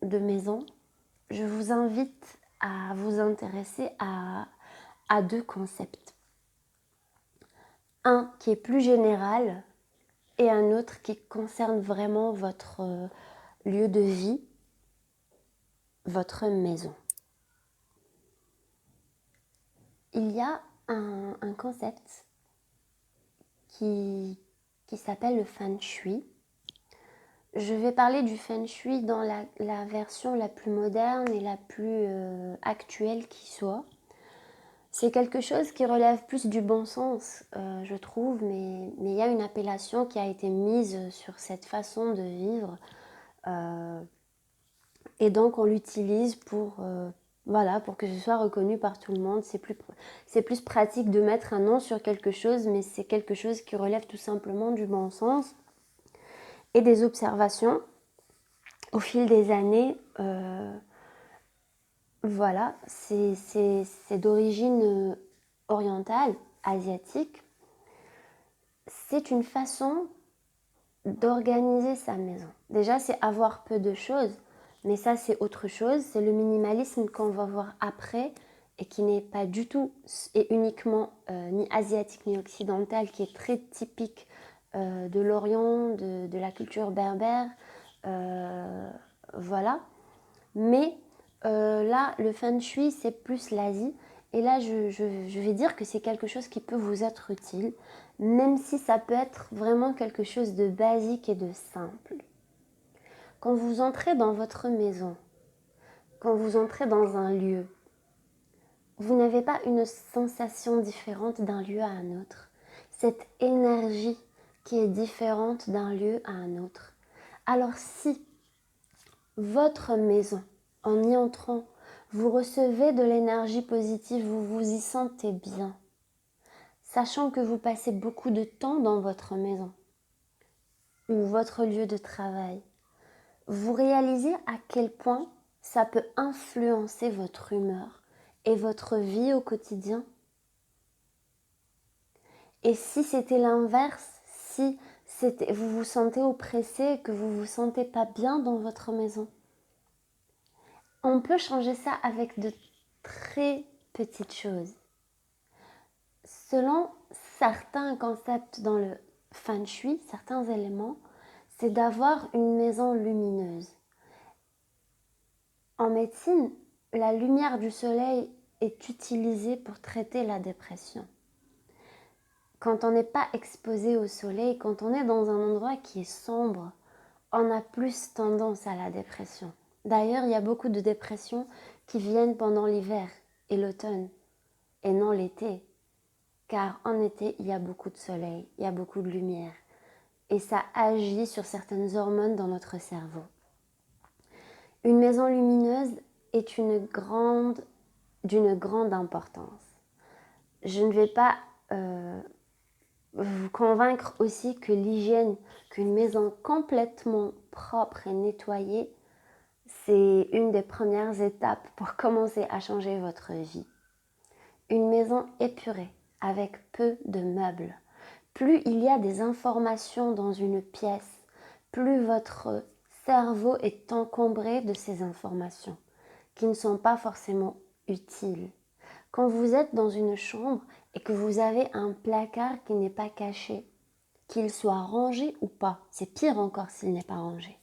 de maison, je vous invite à vous intéresser à deux concepts. Un qui est plus général et un autre qui concerne vraiment votre lieu de vie, votre maison. Il y a un concept qui s'appelle le Feng Shui. Je vais parler du Feng Shui dans la version la plus moderne et la plus actuelle qui soit. C'est quelque chose qui relève plus du bon sens, je trouve, mais il y a une appellation qui a été mise sur cette façon de vivre. Et donc on l'utilise pour que ce soit reconnu par tout le monde. C'est plus pratique de mettre un nom sur quelque chose, mais c'est quelque chose qui relève tout simplement du bon sens et des observations au fil des années. C'est d'origine orientale, asiatique. C'est une façon d'organiser sa maison. Déjà, c'est avoir peu de choses, mais ça, c'est autre chose. C'est le minimalisme qu'on va voir après et qui n'est pas du tout et uniquement ni asiatique ni occidental, qui est très typique de l'Orient, de la culture berbère. Voilà. Mais là, le Feng Shui, c'est plus l'Asie. Et là, je vais dire que c'est quelque chose qui peut vous être utile, même si ça peut être vraiment quelque chose de basique et de simple. Quand vous entrez dans votre maison, quand vous entrez dans un lieu, vous n'avez pas une sensation différente d'un lieu à un autre. Cette énergie qui est différente d'un lieu à un autre. Alors si votre maison, en y entrant, vous recevez de l'énergie positive, vous vous y sentez bien, sachant que vous passez beaucoup de temps dans votre maison ou votre lieu de travail, vous réalisez à quel point ça peut influencer votre humeur et votre vie au quotidien. Et si c'était l'inverse, si vous vous sentez oppressé et que vous vous sentez pas bien dans votre maison, on peut changer ça avec de très petites choses. Selon certains concepts dans le Feng Shui, certains éléments, c'est d'avoir une maison lumineuse. En médecine, la lumière du soleil est utilisée pour traiter la dépression. Quand on n'est pas exposé au soleil, quand on est dans un endroit qui est sombre, on a plus tendance à la dépression. D'ailleurs, il y a beaucoup de dépressions qui viennent pendant l'hiver et l'automne, et non l'été. Car en été, il y a beaucoup de soleil, il y a beaucoup de lumière. Et ça agit sur certaines hormones dans notre cerveau. Une maison lumineuse est d'une grande importance. Je ne vais pas vous convaincre aussi que l'hygiène, qu'une maison complètement propre et nettoyée, c'est une des premières étapes pour commencer à changer votre vie. Une maison épurée, avec peu de meubles. Plus il y a des informations dans une pièce, plus votre cerveau est encombré de ces informations qui ne sont pas forcément utiles. Quand vous êtes dans une chambre et que vous avez un placard qui n'est pas caché, qu'il soit rangé ou pas, c'est pire encore s'il n'est pas rangé.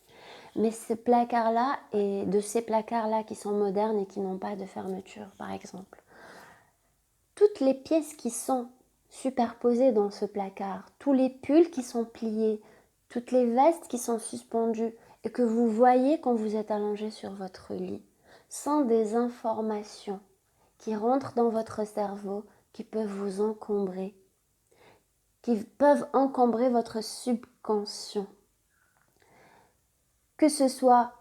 Mais ce placard-là et de ces placards-là qui sont modernes et qui n'ont pas de fermeture, par exemple, toutes les pièces qui sont superposées dans ce placard, tous les pulls qui sont pliés, toutes les vestes qui sont suspendues et que vous voyez quand vous êtes allongé sur votre lit, sont des informations qui rentrent dans votre cerveau, qui peuvent vous encombrer, qui peuvent encombrer votre subconscient. Que ce soit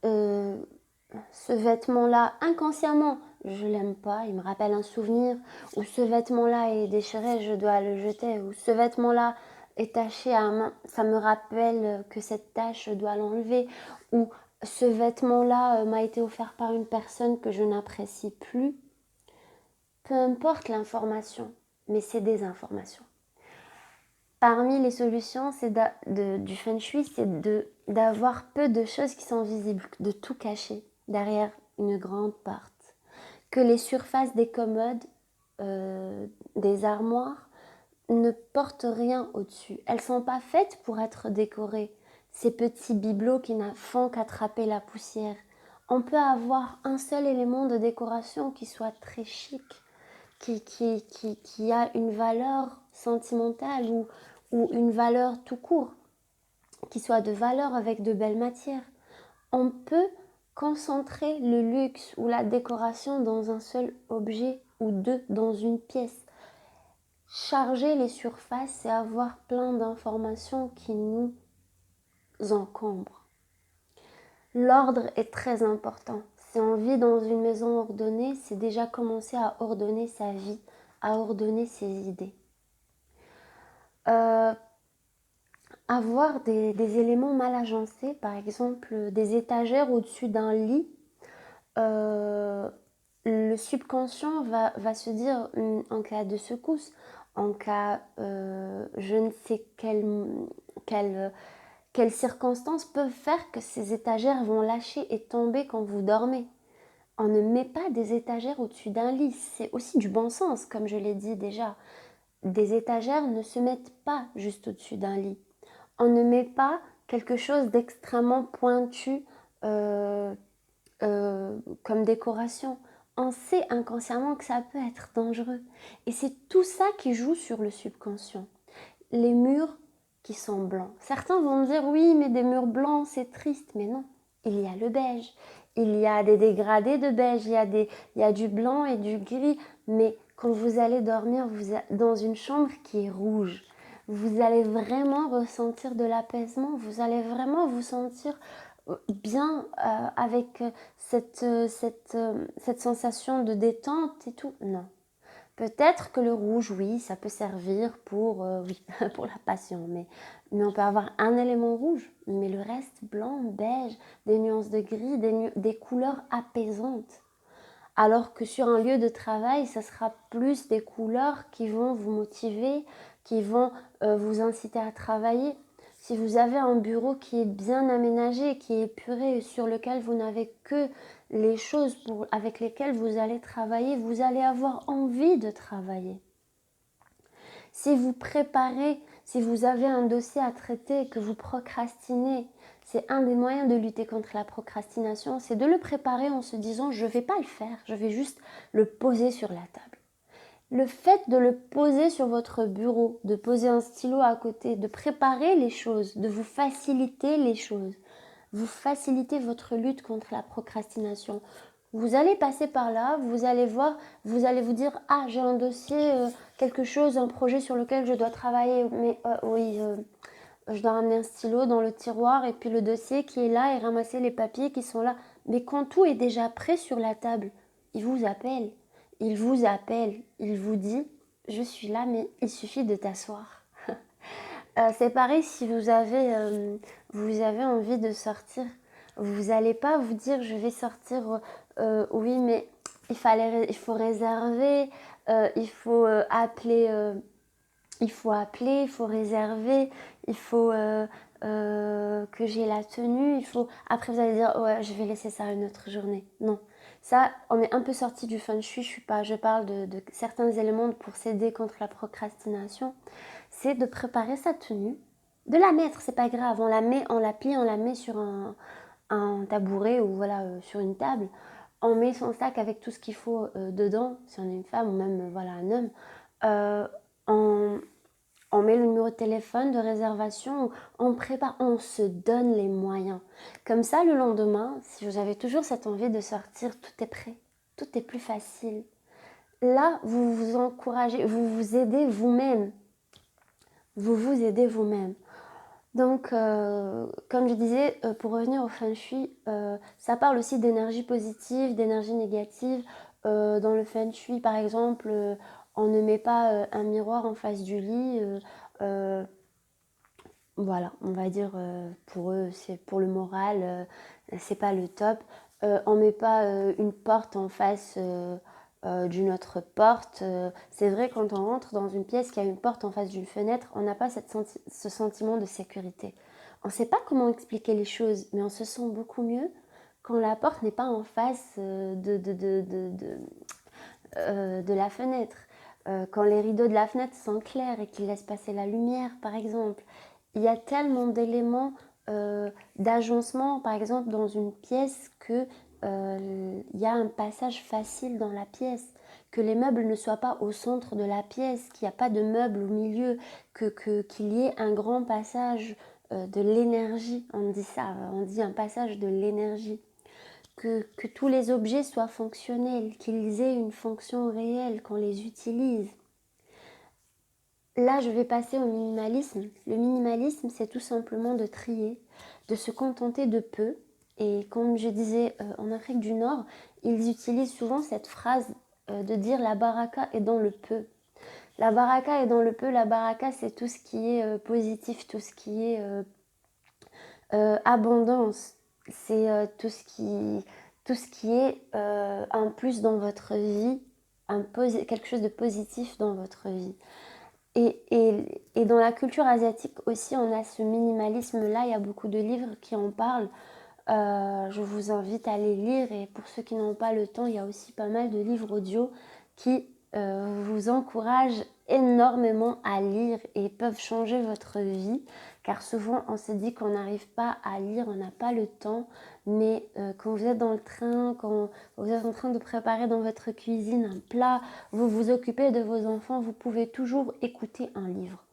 ce vêtement-là, inconsciemment, je l'aime pas, il me rappelle un souvenir, ou ce vêtement-là est déchiré, je dois le jeter, ou ce vêtement-là est taché à main, ça me rappelle que cette tache, je dois l'enlever, ou ce vêtement-là m'a été offert par une personne que je n'apprécie plus. Peu importe l'information, mais c'est des informations. Parmi les solutions du feng shui, c'est d'avoir peu de choses qui sont visibles, de tout cacher derrière une grande porte. Que les surfaces des commodes, des armoires, ne portent rien au-dessus. Elles ne sont pas faites pour être décorées. Ces petits bibelots qui ne font qu'attraper la poussière. On peut avoir un seul élément de décoration qui soit très chic, qui a une valeur sentimentale ou une valeur tout court, qui soit de valeur avec de belles matières. On peut concentrer le luxe ou la décoration dans un seul objet ou deux dans une pièce. Charger les surfaces et avoir plein d'informations qui nous encombrent. L'ordre est très important. Si on vit dans une maison ordonnée, c'est déjà commencer à ordonner sa vie, à ordonner ses idées. Avoir des éléments mal agencés, par exemple des étagères au-dessus d'un lit, le subconscient va se dire en cas de secousse, en cas je ne sais quelles circonstances peuvent faire que ces étagères vont lâcher et tomber quand vous dormez. On ne met pas des étagères au-dessus d'un lit, c'est aussi du bon sens, comme je l'ai dit déjà. Des étagères ne se mettent pas juste au-dessus d'un lit. On ne met pas quelque chose d'extrêmement pointu comme décoration. On sait inconsciemment que ça peut être dangereux. Et c'est tout ça qui joue sur le subconscient. Les murs qui sont blancs. Certains vont dire oui, mais des murs blancs, c'est triste. Mais non, il y a le beige. Il y a des dégradés de beige, il y a du blanc et du gris. Mais quand vous allez dormir dans une chambre qui est rouge, vous allez vraiment ressentir de l'apaisement. Vous allez vraiment vous sentir bien avec cette sensation de détente et tout. Non. Peut-être que le rouge, oui, ça peut servir pour, pour la passion, mais on peut avoir un élément rouge, mais le reste, blanc, beige, des nuances de gris, des couleurs apaisantes. Alors que sur un lieu de travail, ça sera plus des couleurs qui vont vous motiver, qui vont vous inciter à travailler. Si vous avez un bureau qui est bien aménagé, qui est épuré, sur lequel vous n'avez que les choses avec lesquelles vous allez travailler, vous allez avoir envie de travailler. Si vous préparez, si vous avez un dossier à traiter, que vous procrastinez, c'est un des moyens de lutter contre la procrastination, c'est de le préparer en se disant je ne vais pas le faire, je vais juste le poser sur la table. Le fait de le poser sur votre bureau, de poser un stylo à côté, de préparer les choses, de vous faciliter les choses, vous facilitez votre lutte contre la procrastination. Vous allez passer par là, vous allez voir, vous allez vous dire ah j'ai un dossier, quelque chose, un projet sur lequel je dois travailler, mais oui, je dois ramener un stylo dans le tiroir et puis le dossier qui est là et ramasser les papiers qui sont là. Mais quand tout est déjà prêt sur la table, il vous appelle, il vous dit je suis là mais il suffit de t'asseoir. C'est pareil si vous avez envie de sortir. Vous n'allez pas vous dire je vais sortir, oui mais il faut réserver, il faut appeler, il faut réserver, il faut que j'ai la tenue, Après vous allez dire ouais je vais laisser ça une autre journée. Non, ça on est un peu sorti du feng shui, je parle de certains éléments pour s'aider contre la procrastination. C'est de préparer sa tenue, de la mettre, c'est pas grave, on la plie, on la met sur un tabouret ou voilà sur une table. On met son sac avec tout ce qu'il faut dedans, si on est une femme ou même voilà un homme. On met le numéro de téléphone de réservation, on prépare, on se donne les moyens. Comme ça, le lendemain, si vous avez toujours cette envie de sortir, tout est prêt, tout est plus facile. Là, vous vous encouragez, vous vous aidez vous-même. Vous vous aidez vous-même. Donc, comme je disais, pour revenir au feng shui, ça parle aussi d'énergie positive, d'énergie négative. Dans le feng shui, par exemple, on ne met pas un miroir en face du lit. Voilà, on va dire pour eux, c'est pour le moral, c'est pas le top. On met pas une porte en face d'une autre porte. C'est vrai, quand on rentre dans une pièce qui a une porte en face d'une fenêtre, on n'a pas ce sentiment de sécurité. On ne sait pas comment expliquer les choses, mais on se sent beaucoup mieux quand la porte n'est pas en face de la fenêtre. Quand les rideaux de la fenêtre sont clairs et qu'ils laissent passer la lumière, par exemple. Il y a tellement d'éléments d'agencement, par exemple, dans une pièce que il y a un passage facile dans la pièce, que les meubles ne soient pas au centre de la pièce, qu'il n'y a pas de meubles au milieu, qu'il y ait un grand passage de l'énergie. On dit ça, on dit un passage de l'énergie. Que tous les objets soient fonctionnels, qu'ils aient une fonction réelle, qu'on les utilise. Là, je vais passer au minimalisme. Le minimalisme, c'est tout simplement de trier, de se contenter de peu. Et comme je disais, en Afrique du Nord, ils utilisent souvent cette phrase de dire la baraka est dans le peu. La baraka est dans le peu. La baraka, c'est tout ce qui est positif, tout ce qui est abondance. C'est tout ce qui est un plus dans votre vie, quelque chose de positif dans votre vie. Et dans la culture asiatique aussi, on a ce minimalisme-là. Il y a beaucoup de livres qui en parlent. Je vous invite à les lire. Et pour ceux qui n'ont pas le temps, il y a aussi pas mal de livres audio qui vous encouragent énormément à lire et peuvent changer votre vie. Car souvent, on se dit qu'on n'arrive pas à lire, on n'a pas le temps. Mais quand vous êtes dans le train, quand vous êtes en train de préparer dans votre cuisine un plat, vous vous occupez de vos enfants, vous pouvez toujours écouter un livre.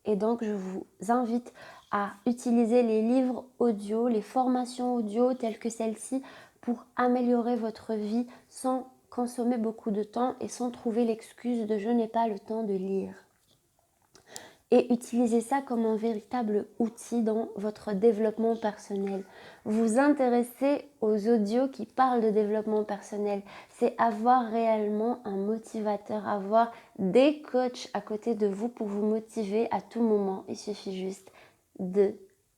Et donc, je vous invite à utiliser les livres audio, les formations audio telles que celle-ci pour améliorer votre vie sans consommer beaucoup de temps et sans trouver l'excuse de « je n'ai pas le temps de lire ». Et utilisez ça comme un véritable outil dans votre développement personnel. Vous intéressez aux audios qui parlent de développement personnel. C'est avoir réellement un motivateur, avoir des coachs à côté de vous pour vous motiver à tout moment. Il suffit juste de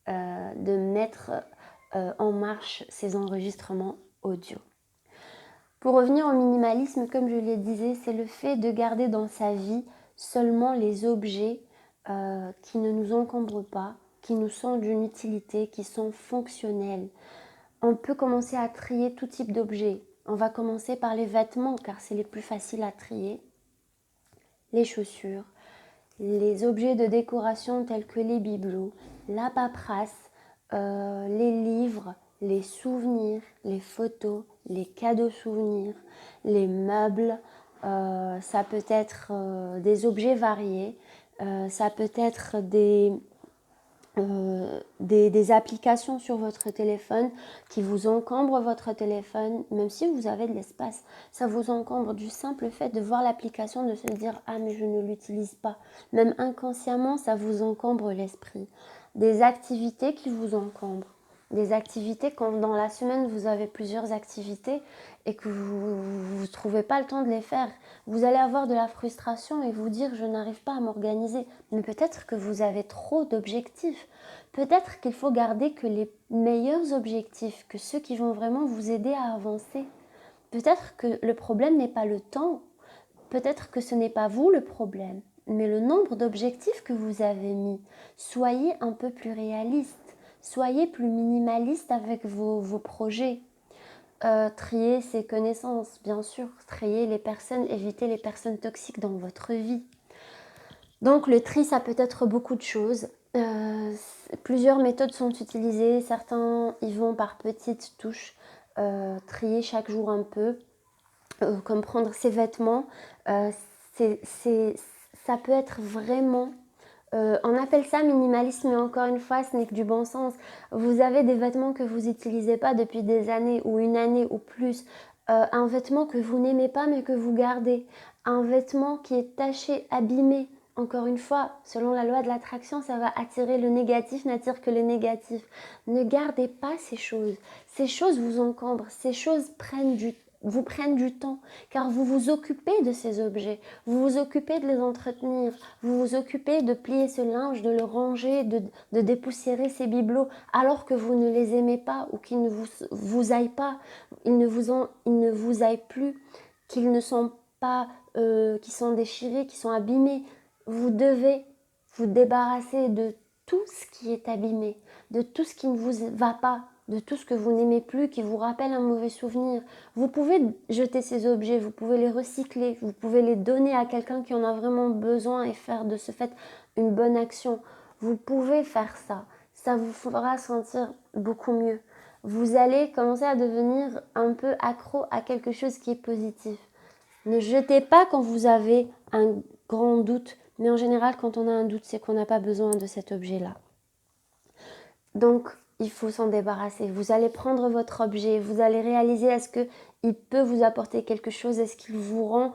mettre en marche ces enregistrements audio. Pour revenir au minimalisme, comme je le disais, c'est le fait de garder dans sa vie seulement les objets qui ne nous encombrent pas, qui nous sont d'une utilité, qui sont fonctionnels. On peut commencer à trier tout type d'objets. On va commencer par les vêtements car c'est les plus faciles à trier. Les chaussures, les objets de décoration tels que les bibelots, la paperasse, les livres, les souvenirs, les photos, les cadeaux souvenirs, les meubles. Ça peut être des objets variés. Ça peut être des applications sur votre téléphone qui vous encombrent votre téléphone, même si vous avez de l'espace. Ça vous encombre du simple fait de voir l'application, de se dire « Ah, mais je ne l'utilise pas ». Même inconsciemment, ça vous encombre l'esprit. Des activités qui vous encombrent. Des activités, quand dans la semaine, vous avez plusieurs activités et que vous ne trouvez pas le temps de les faire, vous allez avoir de la frustration et vous dire « je n'arrive pas à m'organiser ». Mais peut-être que vous avez trop d'objectifs. Peut-être qu'il faut garder que les meilleurs objectifs, que ceux qui vont vraiment vous aider à avancer. Peut-être que le problème n'est pas le temps. Peut-être que ce n'est pas vous le problème, mais le nombre d'objectifs que vous avez mis. Soyez un peu plus réaliste. Soyez plus minimaliste avec vos projets. Trier ses connaissances, bien sûr. Trier les personnes, éviter les personnes toxiques dans votre vie. Donc le tri, ça peut être beaucoup de choses. Plusieurs méthodes sont utilisées. Certains y vont par petites touches. Trier chaque jour un peu. Comme prendre ses vêtements. Ça peut être vraiment... on appelle ça minimalisme, mais encore une fois, ce n'est que du bon sens. Vous avez des vêtements que vous n'utilisez pas depuis des années ou une année ou plus. Un vêtement que vous n'aimez pas mais que vous gardez. Un vêtement qui est taché, abîmé. Encore une fois, selon la loi de l'attraction, ça va attirer le négatif, n'attire que le négatif. Ne gardez pas ces choses. Ces choses vous encombrent. Ces choses vous prennent du temps, car vous vous occupez de ces objets, vous vous occupez de les entretenir, vous vous occupez de plier ce linge, de le ranger, de dépoussiérer ces bibelots, alors que vous ne les aimez pas ou qu'ils ne vous aillent pas, ils ne vous aillent plus. qu'ils ne sont pas, qui sont déchirés, qui sont abîmés. Vous devez vous débarrasser de tout ce qui est abîmé, de tout ce qui ne vous va pas, de tout ce que vous n'aimez plus, qui vous rappelle un mauvais souvenir. Vous pouvez jeter ces objets, vous pouvez les recycler, vous pouvez les donner à quelqu'un qui en a vraiment besoin et faire de ce fait une bonne action. Vous pouvez faire ça. Ça vous fera sentir beaucoup mieux. Vous allez commencer à devenir un peu accro à quelque chose qui est positif. Ne jetez pas quand vous avez un grand doute, mais en général, quand on a un doute, c'est qu'on n'a pas besoin de cet objet-là. Donc, il faut s'en débarrasser. Vous allez prendre votre objet, vous allez réaliser est-ce qu'il peut vous apporter quelque chose, est-ce qu'il vous rend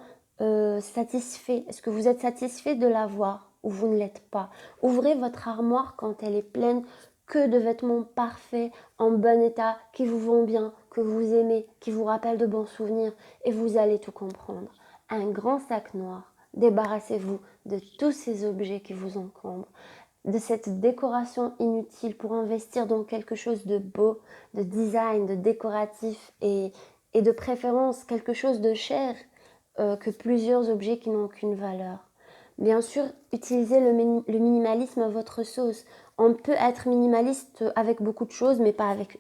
satisfait, est-ce que vous êtes satisfait de l'avoir ou vous ne l'êtes pas. Ouvrez votre armoire quand elle est pleine que de vêtements parfaits, en bon état, qui vous vont bien, que vous aimez, qui vous rappellent de bons souvenirs et vous allez tout comprendre. Un grand sac noir, débarrassez-vous de tous ces objets qui vous encombrent, de cette décoration inutile pour investir dans quelque chose de beau, de design, de décoratif et de préférence quelque chose de cher que plusieurs objets qui n'ont aucune valeur. Bien sûr, utilisez le minimalisme à votre sauce. On peut être minimaliste avec beaucoup de choses, mais pas avec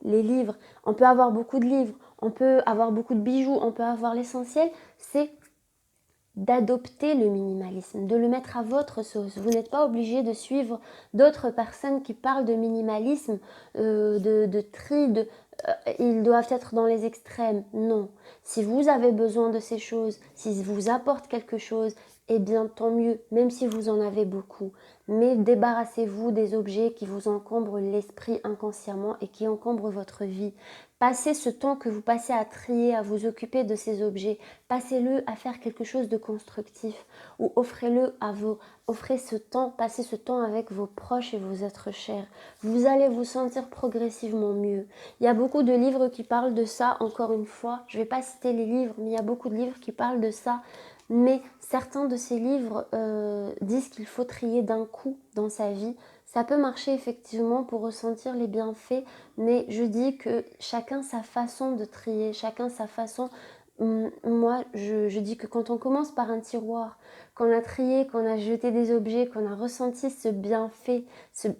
les livres. On peut avoir beaucoup de livres, on peut avoir beaucoup de bijoux, on peut avoir l'essentiel. C'est d'adopter le minimalisme, de le mettre à votre sauce. Vous n'êtes pas obligé de suivre d'autres personnes qui parlent de minimalisme, de tri, ils doivent être dans les extrêmes. Non. Si vous avez besoin de ces choses, s'ils vous apportent quelque chose, eh bien tant mieux, même si vous en avez beaucoup. Mais débarrassez-vous des objets qui vous encombrent l'esprit inconsciemment et qui encombrent votre vie. Passez ce temps que vous passez à trier, à vous occuper de ces objets, passez-le à faire quelque chose de constructif ou offrez ce temps, passez ce temps avec vos proches et vos êtres chers. Vous allez vous sentir progressivement mieux. Il y a beaucoup de livres qui parlent de ça, encore une fois. Je ne vais pas citer les livres, mais il y a beaucoup de livres qui parlent de ça. Mais certains de ces livres disent qu'il faut trier d'un coup dans sa vie. Ça peut marcher effectivement pour ressentir les bienfaits, mais je dis que chacun sa façon de trier, chacun sa façon. Moi, je dis que quand on commence par un tiroir, qu'on a trié, qu'on a jeté des objets, qu'on a ressenti ce bienfait, c'est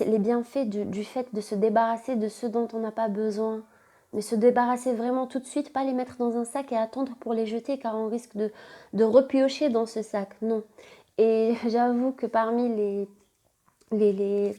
les bienfaits du fait de se débarrasser de ceux dont on n'a pas besoin. Mais se débarrasser vraiment tout de suite, pas les mettre dans un sac et attendre pour les jeter car on risque de repiocher dans ce sac. Non. Et j'avoue que parmi les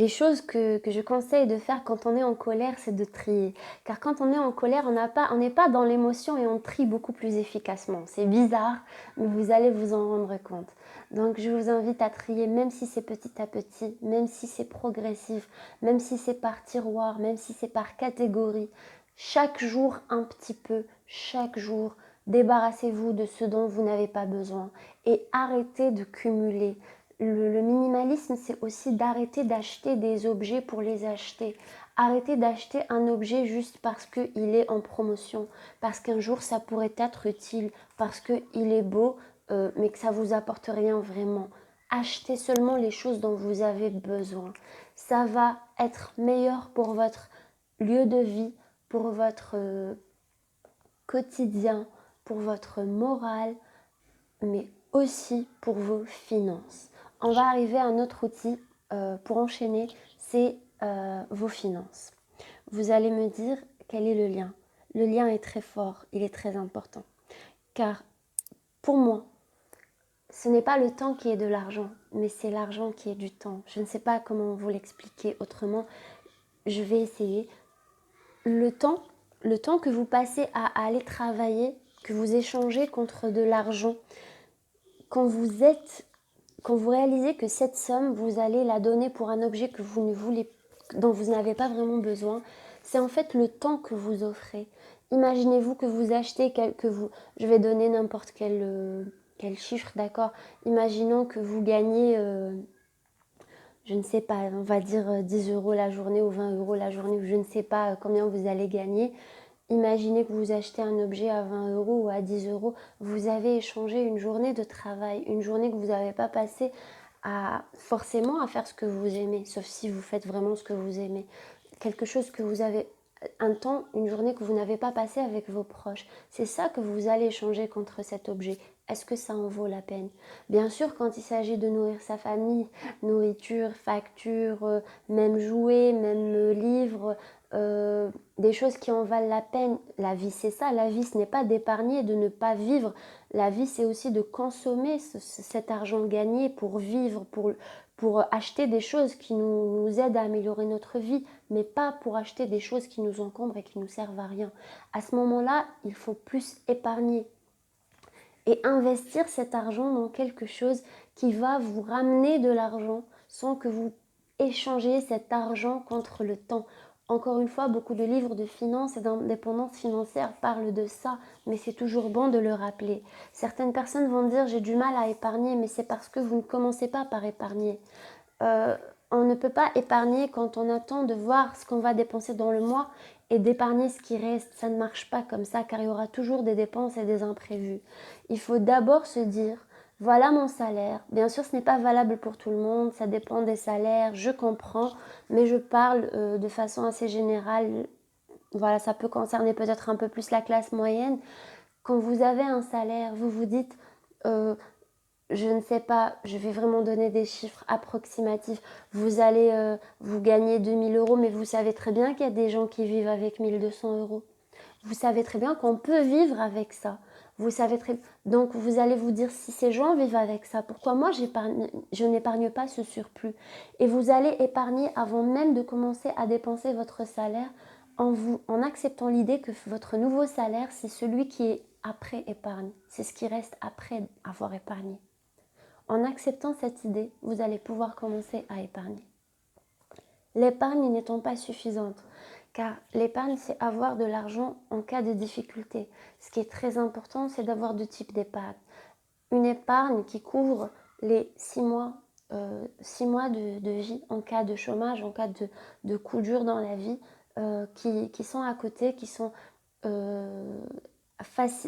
choses que je conseille de faire quand on est en colère, c'est de trier. Car quand on est en colère, on n'est pas dans l'émotion et on trie beaucoup plus efficacement. C'est bizarre, mais vous allez vous en rendre compte. Donc je vous invite à trier, même si c'est petit à petit, même si c'est progressif, même si c'est par tiroir, même si c'est par catégorie. Chaque jour un petit peu, chaque jour, débarrassez-vous de ce dont vous n'avez pas besoin et arrêtez de cumuler. Le minimalisme, c'est aussi d'arrêter d'acheter des objets pour les acheter. Arrêter d'acheter un objet juste parce qu'il est en promotion, parce qu'un jour ça pourrait être utile, parce qu'il est beau, mais que ça ne vous apporte rien vraiment. Achetez seulement les choses dont vous avez besoin. Ça va être meilleur pour votre lieu de vie, pour votre quotidien, pour votre morale, mais aussi pour vos finances. On va arriver à un autre outil pour enchaîner, c'est vos finances. Vous allez me dire quel est le lien. Le lien est très fort, il est très important. Car pour moi, ce n'est pas le temps qui est de l'argent, mais c'est l'argent qui est du temps. Je ne sais pas comment vous l'expliquer autrement. Je vais essayer. Le temps que vous passez à aller travailler, que vous échangez contre de l'argent, quand vous réalisez que cette somme, vous allez la donner pour un objet que vous ne voulez, dont vous n'avez pas vraiment besoin, c'est en fait le temps que vous offrez. Imaginez-vous que vous achetez, je vais donner n'importe quel chiffre, d'accord. Imaginons que vous gagnez, je ne sais pas, on va dire 10 € la journée ou 20 € la journée, ou je ne sais pas combien vous allez gagner. Imaginez que vous achetez un objet à 20 € ou à 10 €, vous avez échangé une journée de travail, une journée que vous n'avez pas passée forcément à faire ce que vous aimez, sauf si vous faites vraiment ce que vous aimez. Quelque chose que vous avez un temps, une journée que vous n'avez pas passé avec vos proches. C'est ça que vous allez échanger contre cet objet. Est-ce que ça en vaut la peine? Bien sûr, quand il s'agit de nourrir sa famille, nourriture, facture, même jouets, même livres, des choses qui en valent la peine. La vie, c'est ça. La vie, ce n'est pas d'épargner, de ne pas vivre. La vie, c'est aussi de consommer cet argent gagné pour vivre, pour acheter des choses qui nous aident à améliorer notre vie, mais pas pour acheter des choses qui nous encombrent et qui nous servent à rien. À ce moment-là, il faut plus épargner et investir cet argent dans quelque chose qui va vous ramener de l'argent sans que vous échangez cet argent contre le temps. Encore une fois, beaucoup de livres de finances et d'indépendance financière parlent de ça, mais c'est toujours bon de le rappeler. Certaines personnes vont dire j'ai du mal à épargner, mais c'est parce que vous ne commencez pas par épargner. On ne peut pas épargner quand on attend de voir ce qu'on va dépenser dans le mois et d'épargner ce qui reste. Ça ne marche pas comme ça car il y aura toujours des dépenses et des imprévus. Il faut d'abord se dire, voilà mon salaire. Bien sûr, ce n'est pas valable pour tout le monde, ça dépend des salaires, je comprends, mais je parle de façon assez générale. Voilà, ça peut concerner peut-être un peu plus la classe moyenne. Quand vous avez un salaire, vous vous dites... je ne sais pas, je vais vraiment donner des chiffres approximatifs. Vous allez vous gagner 2000 euros, mais vous savez très bien qu'il y a des gens qui vivent avec 1200 euros. Vous savez très bien qu'on peut vivre avec ça. Vous savez très... Donc vous allez vous dire, si ces gens vivent avec ça, pourquoi moi je n'épargne pas ce surplus? Et vous allez épargner avant même de commencer à dépenser votre salaire en acceptant l'idée que votre nouveau salaire, c'est celui qui est après épargne. C'est ce qui reste après avoir épargné. En acceptant cette idée, vous allez pouvoir commencer à épargner. L'épargne n'étant pas suffisante, car l'épargne, c'est avoir de l'argent en cas de difficulté. Ce qui est très important, c'est d'avoir deux types d'épargne. Une épargne qui couvre les 6 mois, 6 mois de vie en cas de chômage, en cas de coup dur dans la vie, qui sont à côté, qui sont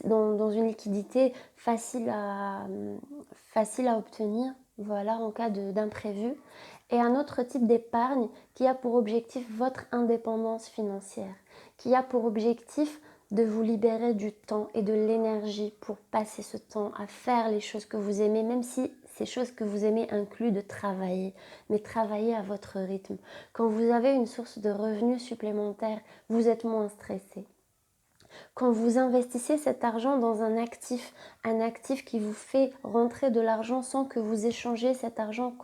dans une liquidité facile à obtenir, voilà, en cas d'imprévu. Et un autre type d'épargne qui a pour objectif votre indépendance financière, qui a pour objectif de vous libérer du temps et de l'énergie pour passer ce temps à faire les choses que vous aimez, même si ces choses que vous aimez incluent de travailler, mais travailler à votre rythme. Quand vous avez une source de revenus supplémentaire, vous êtes moins stressé. Quand vous investissez cet argent dans un actif qui vous fait rentrer de l'argent sans que vous échangez cet argent,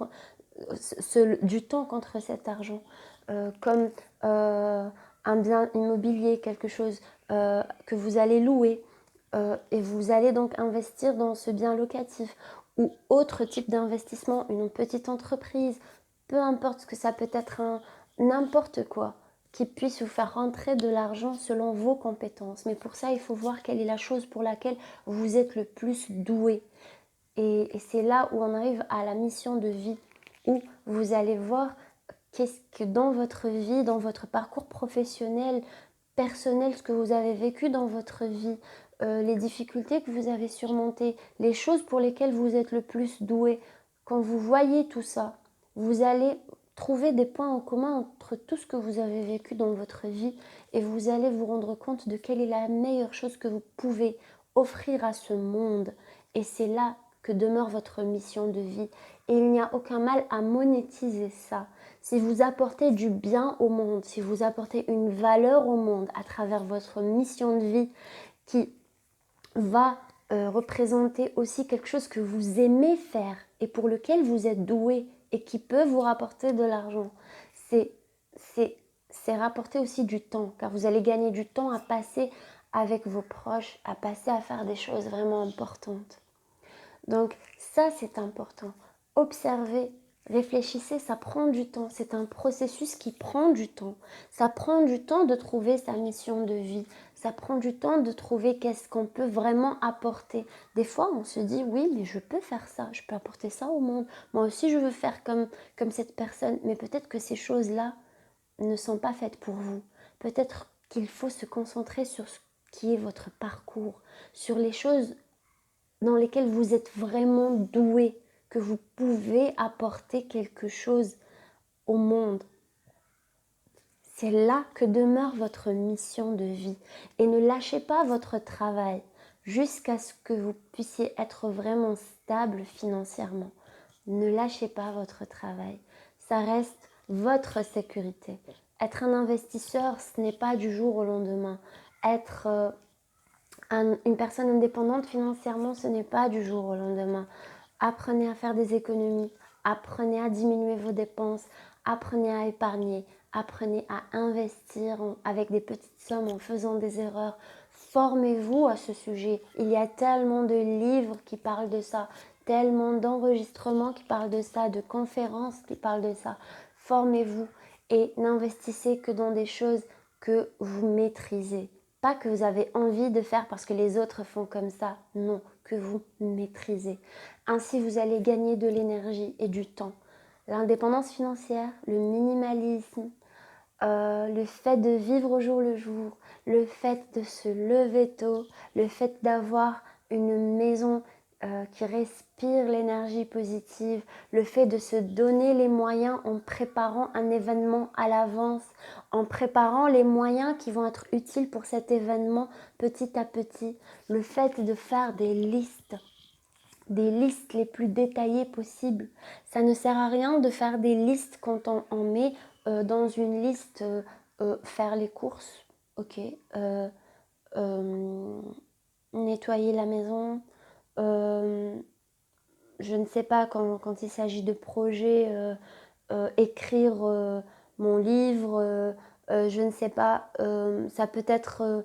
du temps contre cet argent, comme un bien immobilier, quelque chose que vous allez louer, et vous allez donc investir dans ce bien locatif ou autre type d'investissement, une petite entreprise, peu importe ce que ça peut être, n'importe quoi qui puisse vous faire rentrer de l'argent selon vos compétences. Mais pour ça, il faut voir quelle est la chose pour laquelle vous êtes le plus doué. Et c'est là où on arrive à la mission de vie, où vous allez voir qu'est-ce que dans votre vie, dans votre parcours professionnel, personnel, ce que vous avez vécu dans votre vie, les difficultés que vous avez surmontées, les choses pour lesquelles vous êtes le plus doué. Quand vous voyez tout ça, vous allez trouver des points en commun entre tout ce que vous avez vécu dans votre vie et vous allez vous rendre compte de quelle est la meilleure chose que vous pouvez offrir à ce monde. Et c'est là que demeure votre mission de vie. Et il n'y a aucun mal à monétiser ça. Si vous apportez du bien au monde, si vous apportez une valeur au monde à travers votre mission de vie qui va représenter aussi quelque chose que vous aimez faire et pour lequel vous êtes doué et qui peut vous rapporter de l'argent, c'est rapporter aussi du temps, car vous allez gagner du temps à passer avec vos proches, à passer à faire des choses vraiment importantes. Donc ça, c'est important. Observez, réfléchissez, ça prend du temps. C'est un processus qui prend du temps. Ça prend du temps de trouver sa mission de vie. Ça prend du temps de trouver qu'est-ce qu'on peut vraiment apporter. Des fois, on se dit, oui, mais je peux faire ça. Je peux apporter ça au monde. Moi aussi, je veux faire comme cette personne. Mais peut-être que ces choses-là ne sont pas faites pour vous. Peut-être qu'il faut se concentrer sur ce qui est votre parcours, sur les choses dans lesquels vous êtes vraiment doué, que vous pouvez apporter quelque chose au monde. C'est là que demeure votre mission de vie. Et ne lâchez pas votre travail jusqu'à ce que vous puissiez être vraiment stable financièrement. Ne lâchez pas votre travail. Ça reste votre sécurité. Être un investisseur, ce n'est pas du jour au lendemain. Être une personne indépendante financièrement, ce n'est pas du jour au lendemain. Apprenez à faire des économies, apprenez à diminuer vos dépenses, apprenez à épargner, apprenez à investir avec des petites sommes en faisant des erreurs. Formez-vous à ce sujet. Il y a tellement de livres qui parlent de ça, tellement d'enregistrements qui parlent de ça, de conférences qui parlent de ça. Formez-vous et n'investissez que dans des choses que vous maîtrisez. Pas que vous avez envie de faire parce que les autres font comme ça. Non, que vous maîtrisez. Ainsi, vous allez gagner de l'énergie et du temps. L'indépendance financière, le minimalisme, le fait de vivre au jour le jour, le fait de se lever tôt, le fait d'avoir une maison qui respire l'énergie positive, le fait de se donner les moyens en préparant un événement à l'avance, en préparant les moyens qui vont être utiles pour cet événement petit à petit, le fait de faire des listes les plus détaillées possibles. Ça ne sert à rien de faire des listes quand on met dans une liste faire les courses, ok, nettoyer la maison, je ne sais pas quand il s'agit de projets, écrire mon livre, je ne sais pas, ça peut être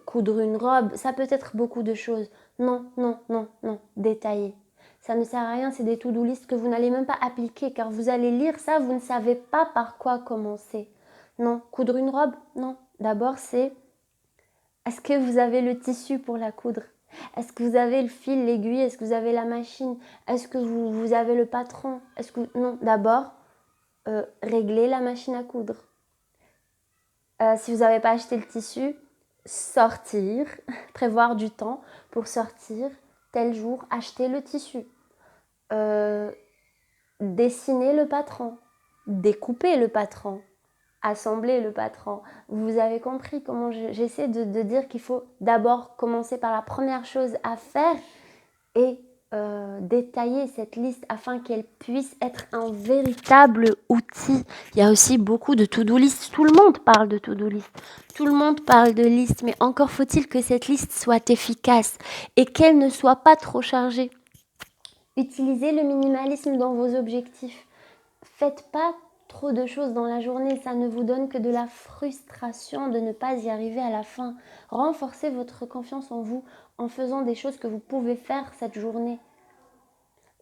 coudre une robe, ça peut être beaucoup de choses. Non, non, non, non, détailler. Ça ne sert à rien, c'est des to-do list que vous n'allez même pas appliquer car vous allez lire ça, vous ne savez pas par quoi commencer. Non, coudre une robe, non. D'abord, c'est est-ce que vous avez le tissu pour la coudre? Est-ce que vous avez le fil, l'aiguille? Est-ce que vous avez la machine? Est-ce que vous avez le patron? Est-ce que non, d'abord, régler la machine à coudre. Si vous n'avez pas acheté le tissu, sortir, prévoir du temps pour sortir, tel jour, acheter le tissu. Dessiner le patron, découper le patron, assembler le patron. Vous avez compris comment j'essaie de dire qu'il faut d'abord commencer par la première chose à faire et détailler cette liste afin qu'elle puisse être un véritable outil. Il y a aussi beaucoup de to-do list. Tout le monde parle de to-do list. Tout le monde parle de liste, mais encore faut-il que cette liste soit efficace et qu'elle ne soit pas trop chargée. Utilisez le minimalisme dans vos objectifs. Faites pas trop de choses dans la journée, ça ne vous donne que de la frustration de ne pas y arriver à la fin. Renforcez votre confiance en vous en faisant des choses que vous pouvez faire cette journée.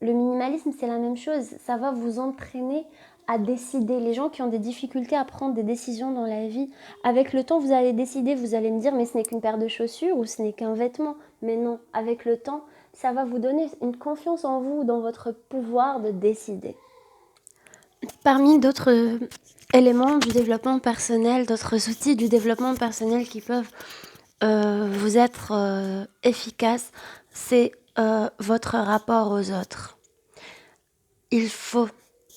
Le minimalisme, c'est la même chose. Ça va vous entraîner à décider. Les gens qui ont des difficultés à prendre des décisions dans la vie, avec le temps, vous allez décider, vous allez me dire, mais ce n'est qu'une paire de chaussures ou ce n'est qu'un vêtement. Mais non, avec le temps, ça va vous donner une confiance en vous, dans votre pouvoir de décider. Parmi d'autres éléments du développement personnel, d'autres outils du développement personnel qui peuvent vous être efficaces, c'est votre rapport aux autres. Il faut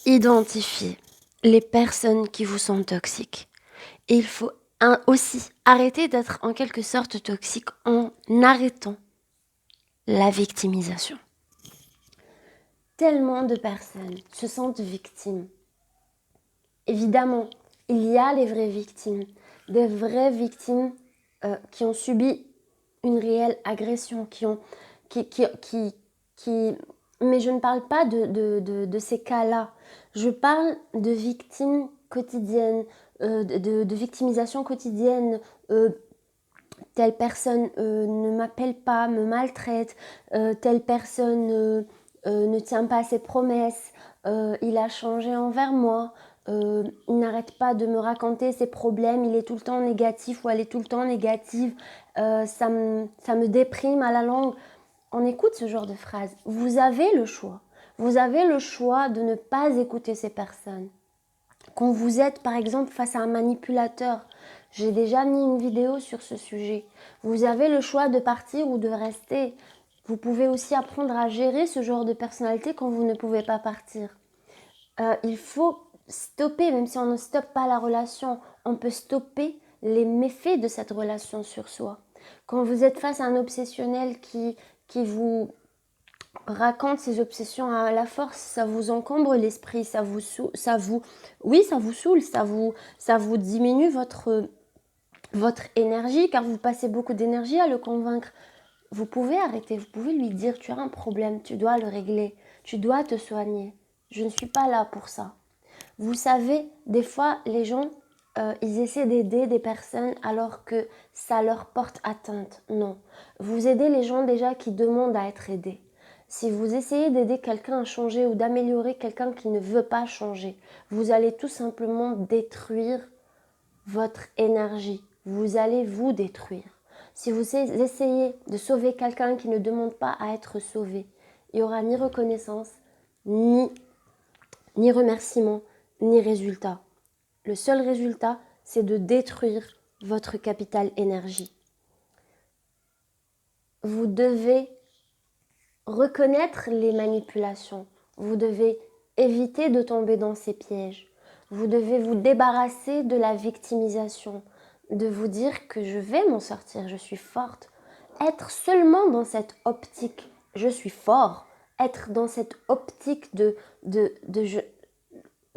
identifier les personnes qui vous sont toxiques. Et il faut aussi arrêter d'être en quelque sorte toxique en arrêtant la victimisation. Tellement de personnes se sentent victimes. Évidemment, il y a les vraies victimes, des vraies victimes qui ont subi une réelle agression, mais je ne parle pas de ces cas-là. Je parle de victimes quotidiennes, de victimisation quotidienne. Telle personne ne m'appelle pas, me maltraite, telle personne ne tient pas ses promesses, il a changé envers moi, il n'arrête pas de me raconter ses problèmes, il est tout le temps négatif ou elle est tout le temps négative, ça me déprime à la longue. On écoute ce genre de phrases. Vous avez le choix. Vous avez le choix de ne pas écouter ces personnes. Quand vous êtes par exemple face à un manipulateur, j'ai déjà mis une vidéo sur ce sujet. Vous avez le choix de partir ou de rester. Vous pouvez aussi apprendre à gérer ce genre de personnalité quand vous ne pouvez pas partir. Il faut stopper, même si on ne stoppe pas la relation, on peut stopper les méfaits de cette relation sur soi. Quand vous êtes face à un obsessionnel qui vous raconte ses obsessions à la force, ça vous encombre l'esprit, ça vous saoule, ça vous diminue votre énergie, car vous passez beaucoup d'énergie à le convaincre. Vous pouvez arrêter, vous pouvez lui dire, tu as un problème, tu dois le régler, tu dois te soigner. Je ne suis pas là pour ça. Vous savez, des fois, les gens, ils essaient d'aider des personnes alors que ça leur porte atteinte. Non. Vous aidez les gens déjà qui demandent à être aidés. Si vous essayez d'aider quelqu'un à changer ou d'améliorer quelqu'un qui ne veut pas changer, vous allez tout simplement détruire votre énergie. Vous allez vous détruire. Si vous essayez de sauver quelqu'un qui ne demande pas à être sauvé, il n'y aura ni reconnaissance, ni remerciement, ni résultat. Le seul résultat, c'est de détruire votre capital énergie. Vous devez reconnaître les manipulations. Vous devez éviter de tomber dans ces pièges. Vous devez vous débarrasser de la victimisation, de vous dire que je vais m'en sortir, je suis forte. Être seulement dans cette optique, je suis fort. Être dans cette optique de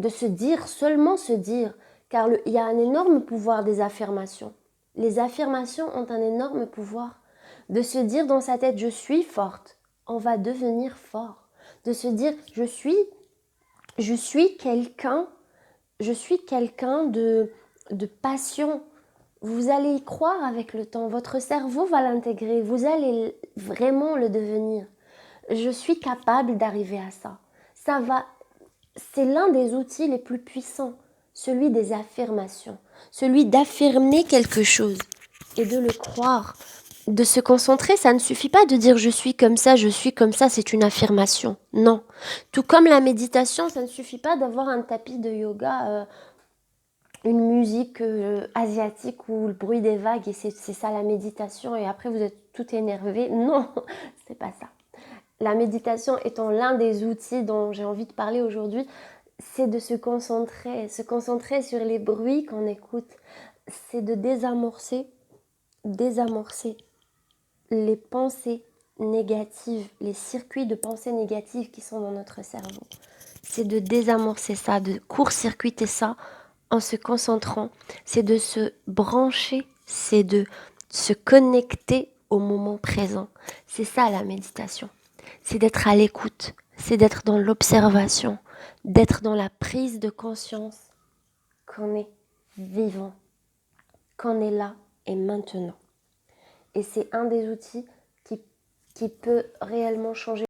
se dire, seulement se dire, car il y a un énorme pouvoir des affirmations. Les affirmations ont un énorme pouvoir de se dire dans sa tête, je suis forte, on va devenir fort. De se dire, je suis quelqu'un de passion. Vous allez y croire avec le temps, votre cerveau va l'intégrer, vous allez vraiment le devenir. Je suis capable d'arriver à ça. C'est l'un des outils les plus puissants, celui des affirmations, celui d'affirmer quelque chose et de le croire, de se concentrer. Ça ne suffit pas de dire je suis comme ça, c'est une affirmation. Non. Tout comme la méditation, ça ne suffit pas d'avoir un tapis de yoga, une musique asiatique ou le bruit des vagues et c'est ça la méditation et après vous êtes tout énervé. Non, c'est pas ça. La méditation étant l'un des outils dont j'ai envie de parler aujourd'hui, c'est de se concentrer sur les bruits qu'on écoute. C'est de désamorcer les pensées négatives, les circuits de pensées négatives qui sont dans notre cerveau. C'est de désamorcer ça, de court-circuiter ça en se concentrant. C'est de se brancher, c'est de se connecter au moment présent. C'est ça la méditation. C'est d'être à l'écoute, c'est d'être dans l'observation, d'être dans la prise de conscience qu'on est vivant, qu'on est là et maintenant. Et c'est un des outils qui peut réellement changer